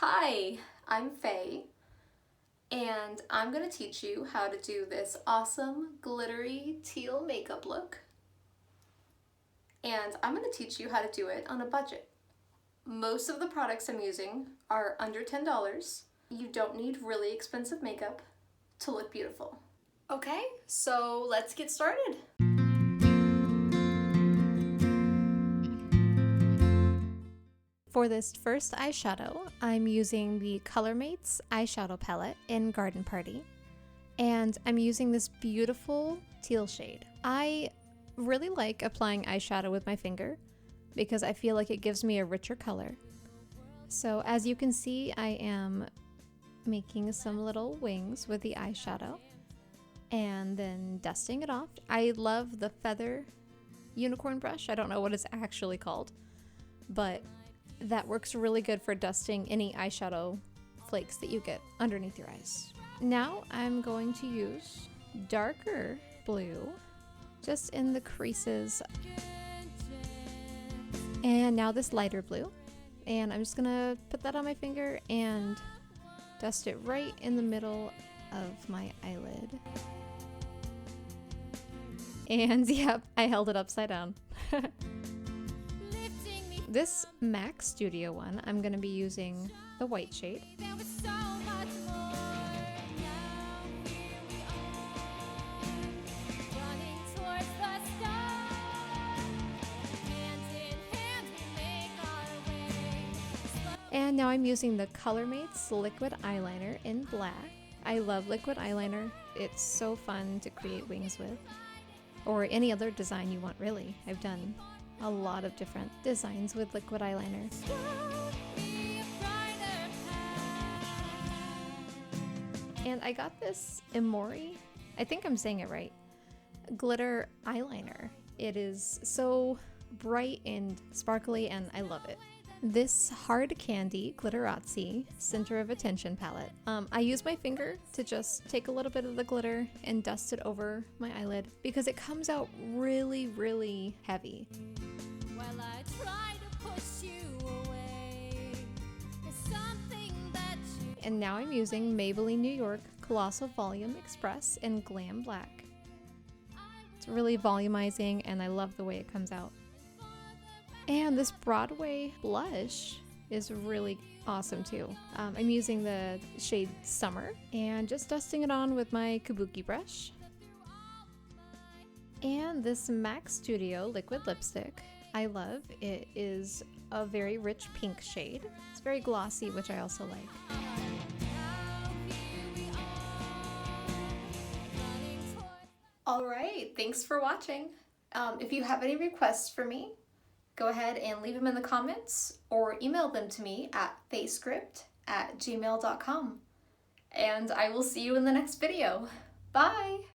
Hi, I'm Faye, and I'm going to teach you how to do this awesome glittery teal makeup look. And I'm going to teach you how to do it on a budget. Most of the products I'm using are under $10. You don't need really expensive makeup to look beautiful. Okay, so let's get started. For this first eyeshadow, I'm using the Colormates eyeshadow palette in Garden Party, and I'm using this beautiful teal shade. I really like applying eyeshadow with my finger because I feel like it gives me a richer color. So as you can see, I am making some little wings with the eyeshadow and then dusting it off. I love the feather unicorn brush. I don't know what it's actually called, but that works really good for dusting any eyeshadow flakes that you get underneath your eyes. Now I'm going to use darker blue just in the creases. And now this lighter blue. And I'm just gonna put that on my finger and dust it right in the middle of my eyelid. And yep, I held it upside down. This MAC Studio one, I'm going to be using the white shade. And now I'm using the Colormates liquid eyeliner in black. I love liquid eyeliner. It's so fun to create wings with. Or any other design you want, really. I've done a lot of different designs with liquid eyeliner. And I got this Emori, I think I'm saying it right, glitter eyeliner. It is so bright and sparkly and I love it. This hard candy Glitteratzi center of attention palette. I use my finger to just take a little bit of the glitter and dust it over my eyelid because it comes out really, really heavy. While I try to push you away, and now I'm using Maybelline New York Colossal Volume Express in Glam Black. It's really volumizing and I love the way it comes out. And this Broadway blush is really awesome too. I'm using the shade Summer and just dusting it on with my kabuki brush. And this MAC Studio liquid lipstick, I love. It is a very rich pink shade. It's very glossy, which I also like. All right, thanks for watching. If you have any requests for me, go ahead and leave them in the comments or email them to me at faeskrypt@gmail.com. And I will see you in the next video. Bye!